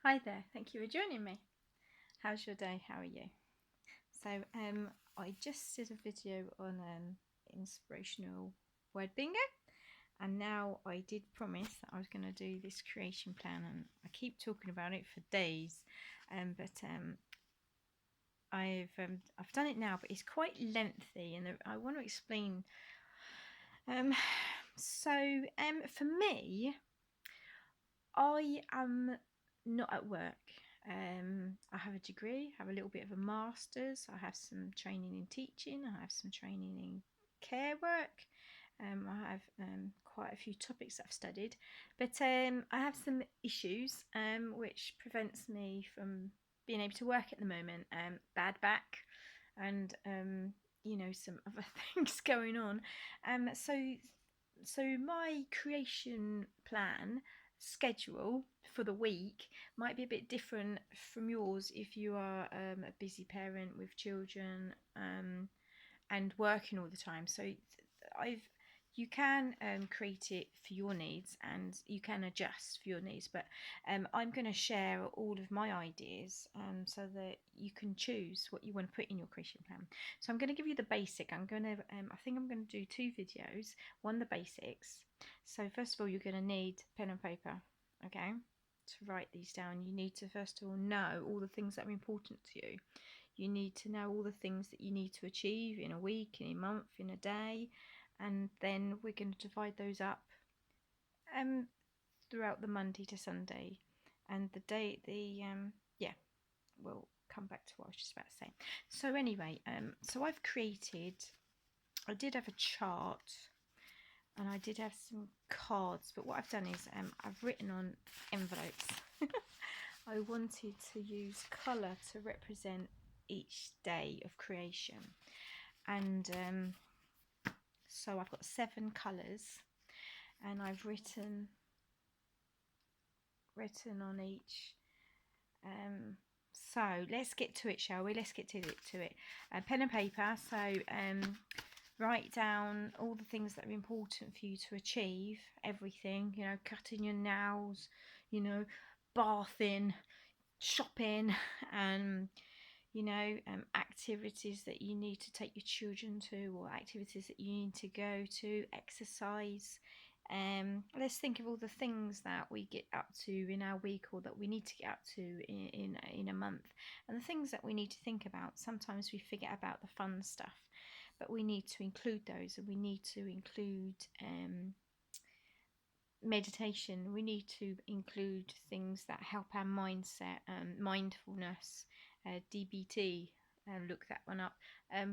Hi there, thank you for joining me. How's your day? How are you? So, I just did a video on inspirational word bingo, and now I did promise that I was going to do this creation plan, and I keep talking about it for days, but I've done it now, but it's quite lengthy, and I want to explain. Um, for me, I am not at work. I have a degree, I have a little bit of a master's, I have some training in teaching, I have some training in care work. I have quite a few topics that I've studied, but I have some issues which prevents me from being able to work at the moment. Bad back, and some other things going on. So my creation plan schedule for the week might be a bit different from yours if you are a busy parent with children and working all the time. So I've you can create it for your needs and you can adjust for your needs, but I'm going to share all of my ideas so that you can choose what you want to put in your creation plan. So I'm going to give you the basic. I think I'm going to do two videos. One, the basics. So first of all, you're going to need pen and paper, okay, to write these down. You need to first of all know all the things that are important to you. You need to know all the things that you need to achieve in a week, in a month, in a day, and then we're going to divide those up um, throughout the Monday to Sunday. And yeah, we'll come back to what I was just about to say. So anyway, so I did have a chart and I did have some cards, but what I've done is I've written on envelopes. I wanted to use colour to represent each day of creation, and so I've got 7 colours, and I've written on each. So let's get to it, shall we? Let's get to it. Pen and paper. So write down all the things that are important for you to achieve. Everything, cutting your nails, bathing, shopping, and activities that you need to take your children to, or activities that you need to go to, exercise. Let's think of all the things that we get up to in our week, or that we need to get up to in a month, and the things that we need to think about. Sometimes we forget about the fun stuff, but we need to include those, and we need to include meditation. We need to include things that help our mindset, mindfulness, DBT. Look that one up.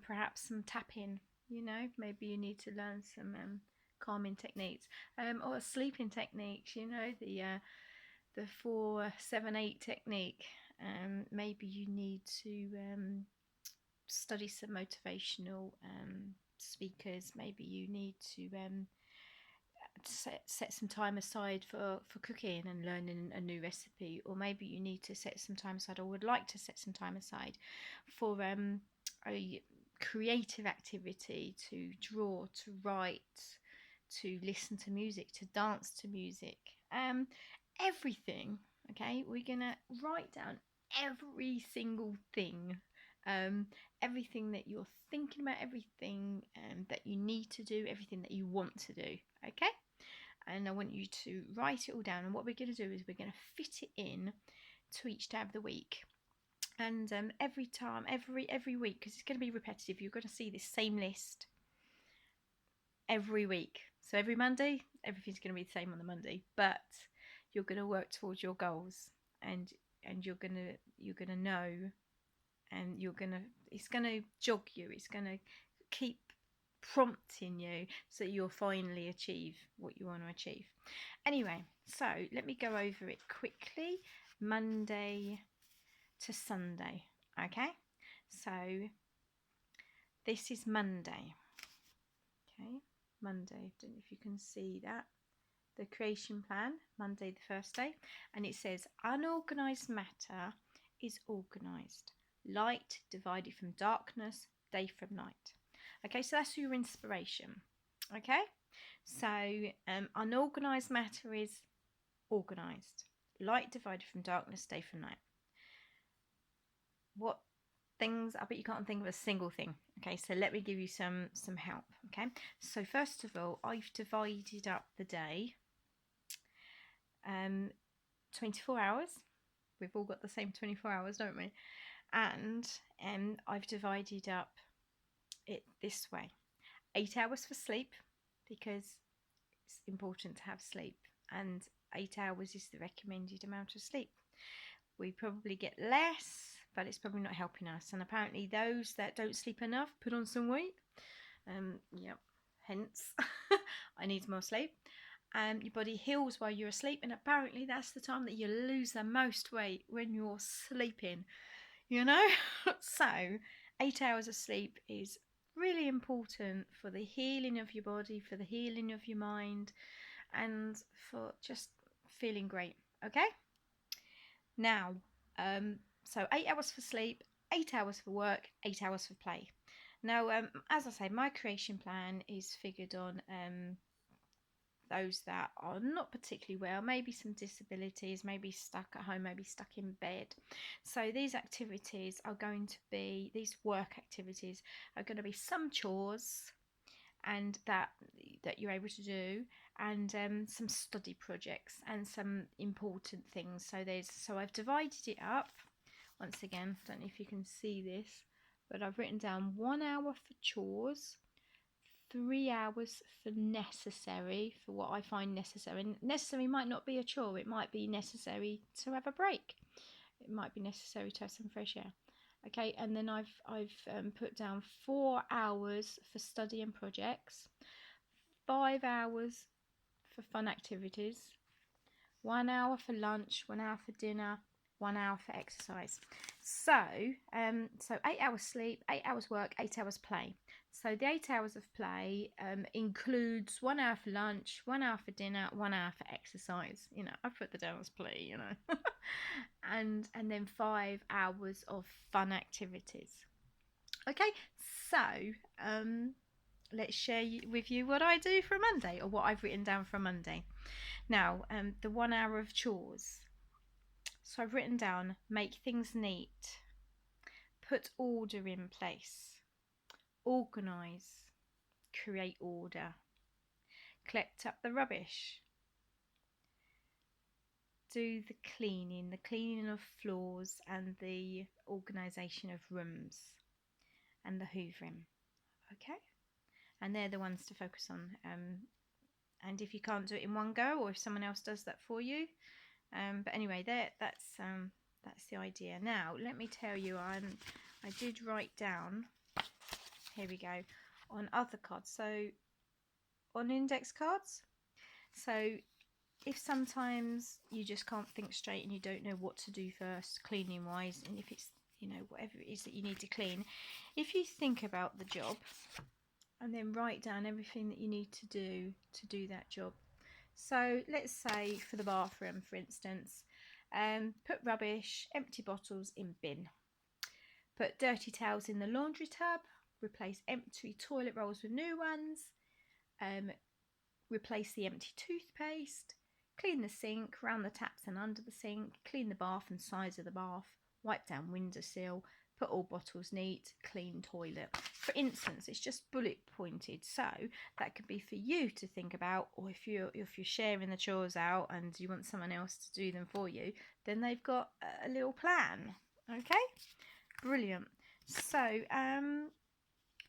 Perhaps some tapping. Maybe you need to learn some calming techniques, or sleeping techniques. The 4-7-8 technique. Maybe you need to study some motivational speakers. Maybe you need to set some time aside for cooking and learning a new recipe, or maybe you need to set some time aside, or would like to set some time aside for a creative activity, to draw, to write, to listen to music, to dance to music, everything. Okay, we're gonna write down every single thing, um, everything that you're thinking about, everything that you need to do, everything that you want to do. Okay, and I want you to write it all down. And what we're going to do is we're going to fit it in to each day of the week. And every week, because it's going to be repetitive, you're going to see this same list every week. So every Monday, everything's going to be the same on the Monday, but you're going to work towards your goals, and you're gonna know, and it's gonna jog you. It's gonna keep prompting you so you'll finally achieve what you want to achieve. Anyway, so let me go over it quickly. Monday to Sunday. Okay, so this is Monday. Okay, Monday. I don't know if you can see that. The creation plan, Monday, the first day, and it says unorganized matter is organized. Light divided from darkness, day from night. Okay, so that's your inspiration. Okay, so unorganized matter is organized. light divided from darkness, day from night. What things? I bet you can't think of a single thing. Okay, so let me give you some help. Okay, so first of all, I've divided up the day. 24 hours. We've all got the same 24 hours, don't we? And I've divided up it this way: 8 hours for sleep, because it's important to have sleep, and 8 hours is the recommended amount of sleep. We probably get less, but it's probably not helping us. And apparently, those that don't sleep enough put on some weight. Yep. Hence, I need more sleep. Your body heals while you're asleep, and apparently that's the time that you lose the most weight, when you're sleeping, you know. So 8 hours of sleep is really important for the healing of your body, for the healing of your mind, and for just feeling great. Okay, now so 8 hours for sleep, 8 hours for work, 8 hours for play. Now as I say, my creation plan is figured on those that are not particularly well, maybe some disabilities, maybe stuck at home, maybe stuck in bed. So these activities are going to be, these work activities are going to be some chores, and that you're able to do, and some study projects and some important things. So I've divided it up. Once again, I don't know if you can see this, but I've written down 1 hour for chores, 3 hours for necessary, for what I find necessary. Necessary might not be a chore, it might be necessary to have a break, it might be necessary to have some fresh air. Okay, and then I've put down 4 hours for study and projects, 5 hours for fun activities, 1 hour for lunch, 1 hour for dinner, 1 hour for exercise. So 8 hours sleep, 8 hours work, 8 hours play. So the 8 hours of play includes 1 hour for lunch, 1 hour for dinner, 1 hour for exercise. You know, I put the down as play, you know. and then 5 hours of fun activities. Okay, so let's share with you what I do for a Monday, or what I've written down for a Monday. Now, the 1 hour of chores. So I've written down: make things neat, put order in place, organise, create order, collect up the rubbish, do the cleaning of floors, and the organisation of rooms, and the hoovering. Okay, and they're the ones to focus on. And if you can't do it in one go, or if someone else does that for you, but anyway, that's the idea. Now let me tell you, I did write down, here we go, on other cards, so on index cards. So if sometimes you just can't think straight and you don't know what to do first, cleaning wise, and if it's, you know, whatever it is that you need to clean, if you think about the job and then write down everything that you need to do that job. So let's say for the bathroom, for instance, put rubbish, empty bottles in bin, put dirty towels in the laundry tub, replace empty toilet rolls with new ones, replace the empty toothpaste, clean the sink, round the taps and under the sink, clean the bath and sides of the bath, wipe down windowsill, put all bottles neat, clean toilet. For instance, it's just bullet pointed, so that could be for you to think about, or if you're sharing the chores out and you want someone else to do them for you, then they've got a little plan. Okay, brilliant. So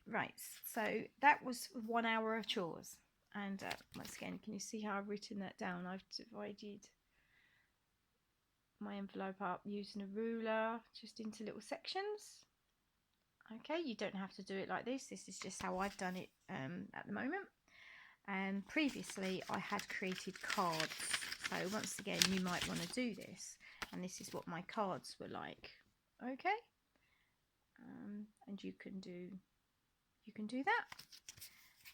right, so that was 1 hour of chores. And once again, can you see how I've written that down? I've divided my envelope up using a ruler just into little sections. Okay, you don't have to do it like this. This is just how I've done it at the moment. And previously I had created cards. So once again, you might want to do this. And this is what my cards were like. Okay, and you can do that.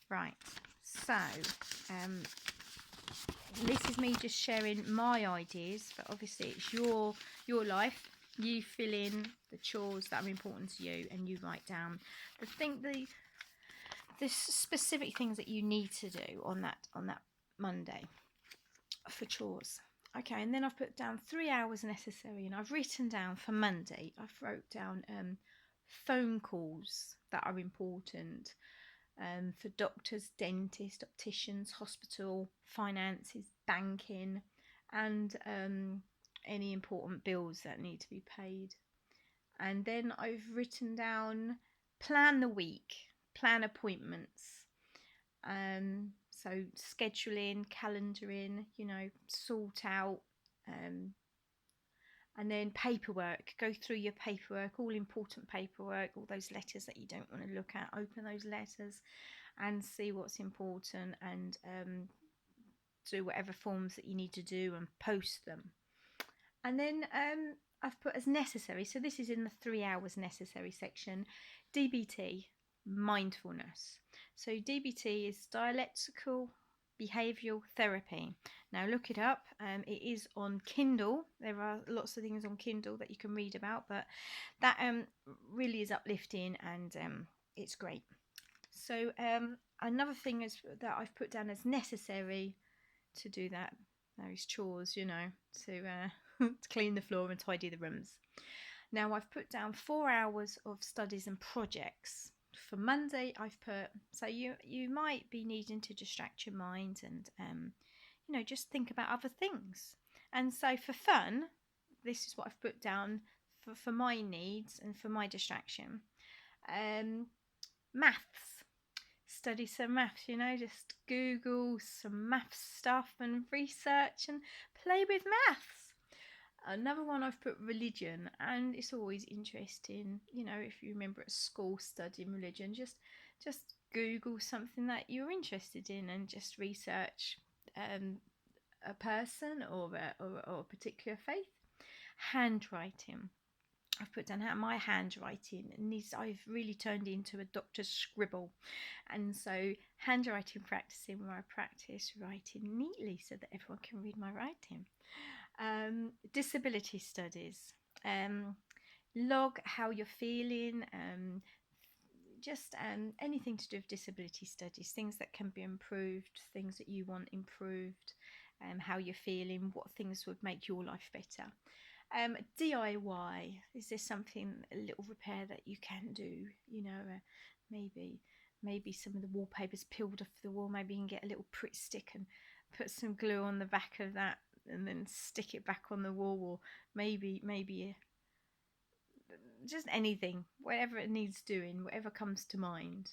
Right. So this is me just sharing my ideas, but obviously it's your life. You fill in the chores that are important to you, and you write down the specific things that you need to do on that Monday for chores. Okay, and then I've put down 3 hours necessary, and I've written down for Monday, I've wrote down phone calls that are important, for doctors, dentists, opticians, hospital, finances, banking, and any important bills that need to be paid. And then I've written down plan the week, plan appointments. So scheduling, calendaring, sort out, um, and then paperwork. Go through your paperwork, all important paperwork, all those letters that you don't want to look at. Open those letters and see what's important, and do whatever forms that you need to do and post them. And then I've put as necessary, so this is in the 3 hours necessary section, DBT, mindfulness. So DBT is dialectical behavioural therapy. Now look it up. It is on Kindle. There are lots of things on Kindle that you can read about, but that really is uplifting, and it's great. So another thing is that I've put down as necessary to do that, those chores, to to clean the floor and tidy the rooms. Now I've put down 4 hours of studies and projects. For Monday, I've put, so you might be needing to distract your mind and just think about other things. And so for fun, this is what I've put down for my needs and for my distraction. Maths, study some maths, just Google some maths stuff and research and play with maths. Another one I've put religion, and it's always interesting, if you remember at school studying religion, just Google something that you're interested in and just research a person or a particular faith. Handwriting. I've put down how my handwriting needs. I've really turned into a doctor's scribble, and so handwriting practicing, where I practice writing neatly so that everyone can read my writing. Disability studies. Log how you're feeling. Just anything to do with disability studies, things that can be improved, things that you want improved, how you're feeling, what things would make your life better. DIY, is there something, a little repair that you can do? Maybe some of the wallpaper's peeled off the wall. Maybe you can get a little Pritt stick and put some glue on the back of that and then stick it back on the wall. Or maybe just anything, whatever it needs doing, whatever comes to mind.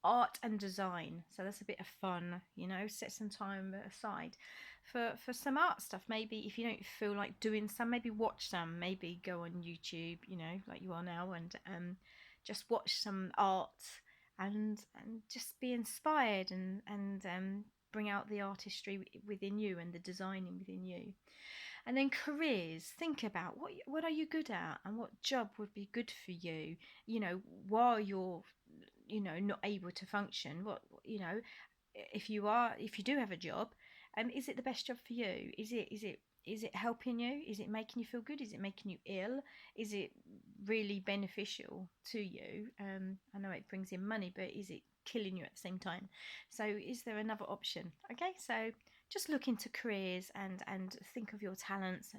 Art and design, so that's a bit of fun, set some time aside for some art stuff. Maybe if you don't feel like doing some, maybe watch some, maybe go on YouTube, like you are now, and just watch some art and just be inspired, and bring out the artistry within you and the designing within you. And then careers, think about what are you good at and what job would be good for you, while you're, not able to function. If you do have a job, is it the best job for you? Is it helping you? Is it making you feel good? Is it making you ill? Is it really beneficial to you? I know it brings in money, but is it killing you at the same time? So is there another option? Okay, so just look into careers and think of your talents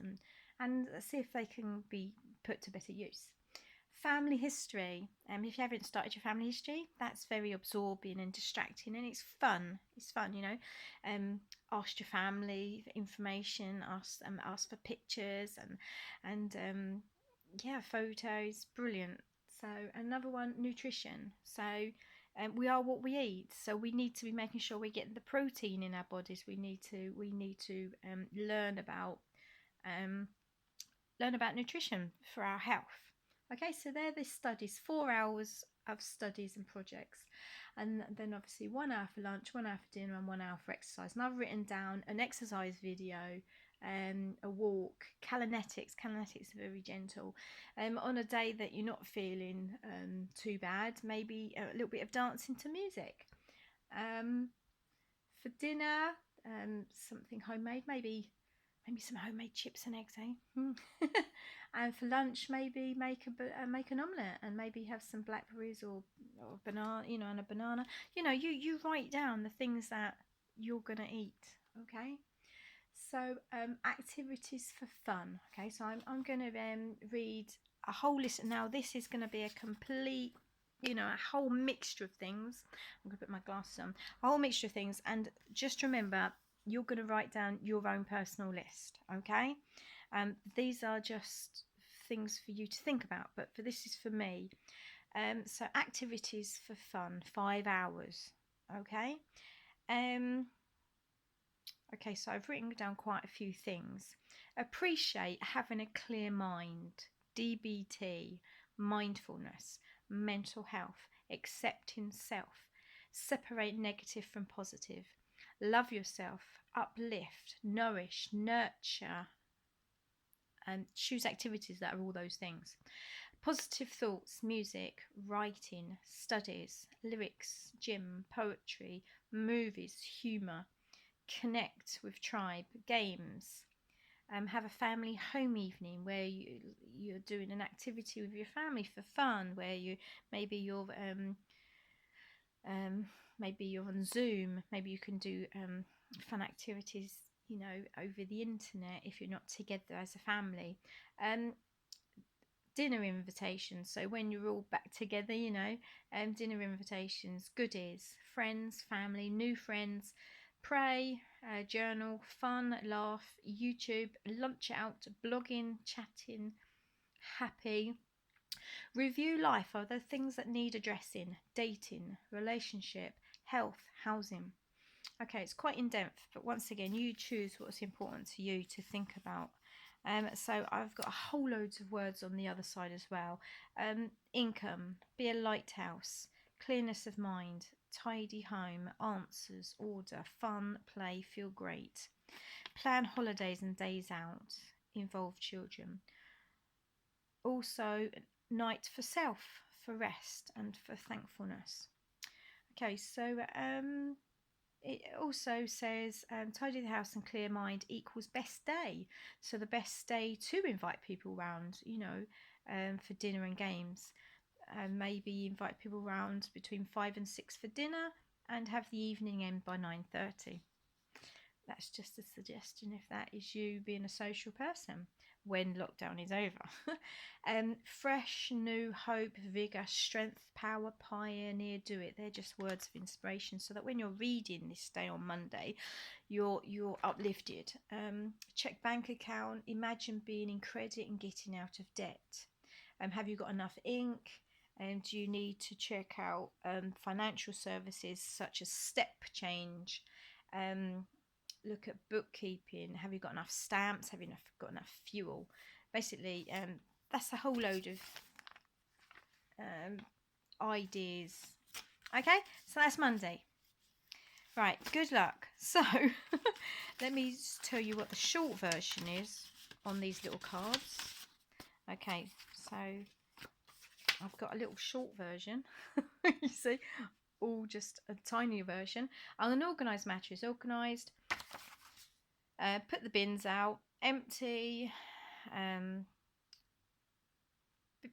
and see if they can be put to better use. Family history. If you haven't started your family history, that's very absorbing and distracting, and it's fun. It's fun, ask your family for information, ask for pictures and yeah, photos. Brilliant. So another one, nutrition. So we are what we eat, so we need to be making sure we're getting the protein in our bodies. We need to learn about nutrition for our health. Okay, so they're the studies, 4 hours of studies and projects, and then obviously 1 hour for lunch, 1 hour for dinner, and 1 hour for exercise. And I've written down an exercise video, a walk, Callanetics. Callanetics are very gentle. On a day that you're not feeling too bad, maybe a little bit of dancing to music. For dinner, something homemade, maybe some homemade chips and eggs, eh? And for lunch, maybe make an omelette and maybe have some blackberries or banana, and a banana. You write down the things that you're gonna eat. Okay. So activities for fun. Okay, so I'm going to read a whole list. Now this is going to be a complete, a whole mixture of things. I'm going to put my glasses on. A whole mixture of things, and just remember, you're going to write down your own personal list. Okay, these are just things for you to think about, but for this is for me. So activities for fun, 5 hours. Okay. Um, Okay, so I've written down quite a few things. Appreciate having a clear mind, DBT, mindfulness, mental health, accepting self, separate negative from positive, love yourself, uplift, nourish, nurture, and choose activities that are all those things. Positive thoughts, music, writing, studies, lyrics, gym, poetry, movies, humour, connect with tribe, games, have a family home evening where you're doing an activity with your family for fun, where maybe you're um, maybe you're on Zoom, maybe you can do fun activities, over the internet if you're not together as a family. Dinner invitations, so when you're all back together, dinner invitations, goodies, friends, family, new friends, pray, journal, fun, laugh, YouTube, lunch out, blogging, chatting, happy, review life, are there things that need addressing, dating, relationship, health, housing. Okay, it's quite in depth, but once again, you choose what's important to you to think about. So I've got a whole loads of words on the other side as well. Income, be a lighthouse, clearness of mind, tidy home, answers, order, fun, play, feel great. Plan holidays and days out, involve children. Also, night for self, for rest and for thankfulness. Okay, so it also says tidy the house and clear mind equals best day. So the best day to invite people round, for dinner and games. Maybe invite people round between 5 and 6 for dinner and have the evening end by 9:30. That's just a suggestion if that is you being a social person when lockdown is over. Fresh, new hope, vigour, strength, power, pioneer, do it. They're just words of inspiration so that when you're reading this day on Monday, you're uplifted. Check bank account, imagine being in credit and getting out of debt. Have you got enough ink? And do you need to check out financial services such as step change? Look at bookkeeping. Have you got enough stamps? Have you got enough fuel? Basically, that's a whole load of ideas. Okay, so that's Monday. Right, good luck. So, let me tell you what the short version is on these little cards. Okay, so I've got a little short version. You see, all just a tiny version. And an organised mattress. Organised. Put the bins out, empty,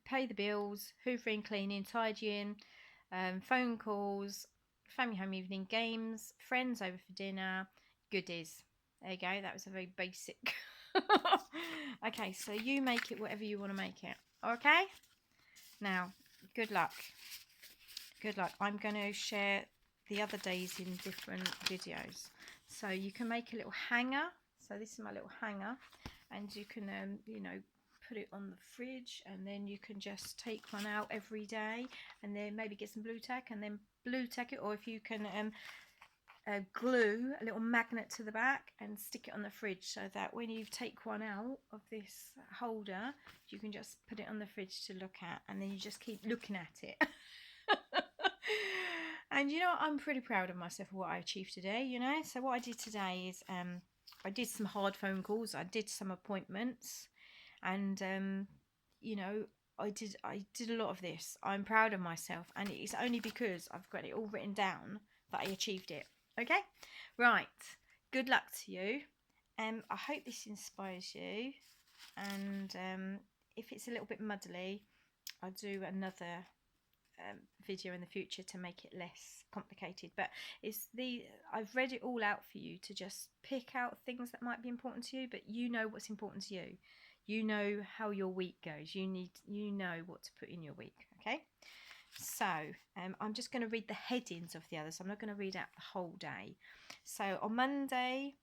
pay the bills, hoovering, cleaning, tidying, phone calls, family home evening, games, friends over for dinner, goodies. There you go, that was a very basic. Okay, so you make it whatever you want to make it. Okay? Now, good luck. Good luck. I'm going to share the other days in different videos. So you can make a little hanger. So this is my little hanger. And you can, put it on the fridge. And then you can just take one out every day. And then maybe get some blue tack. And then blue tack it. Or if you can glue a little magnet to the back and stick it on the fridge. So that when you take one out of this holder, you can just put it on the fridge to look at. And then you just keep looking at it. And I'm pretty proud of myself for what I achieved today. So what I did today is I did some hard phone calls, I did some appointments, and I did a lot of this. I'm proud of myself, and it's only because I've got it all written down that I achieved it. Okay, right, good luck to you. I hope this inspires you, and if it's a little bit muddly, I'll do another video in the future to make it less complicated, but I've read it all out for you to just pick out things that might be important to you, but you know what's important to you. You know how your week goes. You know what to put in your week. Okay, so I'm just going to read the headings of the others. I'm not going to read out the whole day. So on Monday,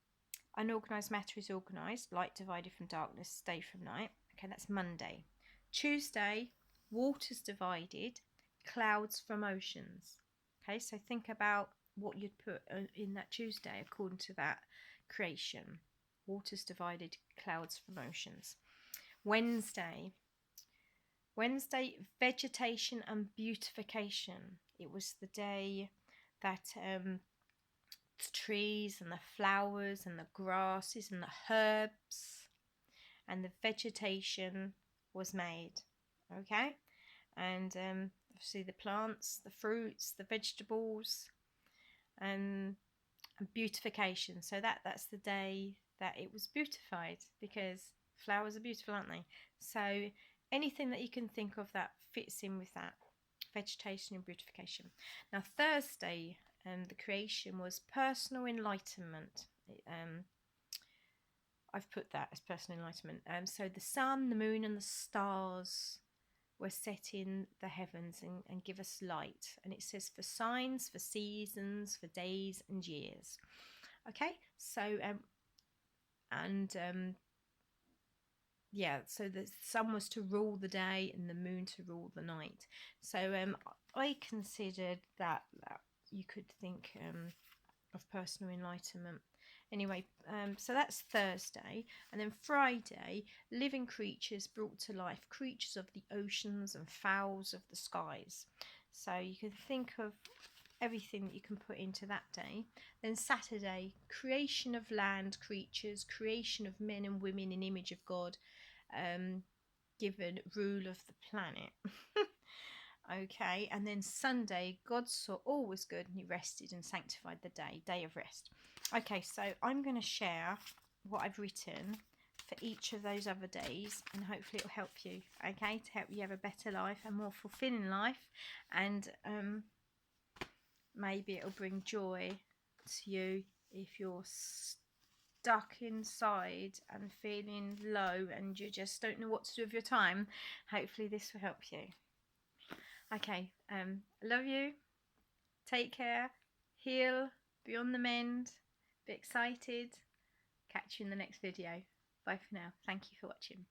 unorganised matter is organised, light divided from darkness, day from night. Okay, that's Monday. Tuesday, waters divided, clouds from oceans. Okay, so think about what you'd put in that Tuesday according to that creation. Waters divided, clouds from oceans. Wednesday, vegetation and beautification. It was the day that the trees and the flowers and the grasses and the herbs and the vegetation was made. Okay, and obviously the plants, the fruits, the vegetables, and beautification. So that's the day that it was beautified, because flowers are beautiful, aren't they? So anything that you can think of that fits in with that, vegetation and beautification. Now Thursday, the creation was personal enlightenment. I've put that as personal enlightenment. So the sun, the moon, and the stars were set in the heavens and give us light. And it says for signs, for seasons, for days and years. Okay, so yeah, so the sun was to rule the day and the moon to rule the night. So I considered that you could think of personal enlightenment. Anyway, so that's Thursday. And then Friday, living creatures brought to life, creatures of the oceans and fowls of the skies. So you can think of everything that you can put into that day. Then Saturday, creation of land creatures, creation of men and women in image of God, given rule of the planet. Okay, and then Sunday, God saw all was good and he rested and sanctified the day of rest. Okay, so I'm going to share what I've written for each of those other days, and hopefully it'll help you, okay, to help you have a better life, a more fulfilling life, and maybe it'll bring joy to you if you're stuck inside and feeling low and you just don't know what to do with your time. Hopefully this will help you. Okay, love you, take care, heal, be on the mend, be excited. Catch you in the next video. Bye for now. Thank you for watching.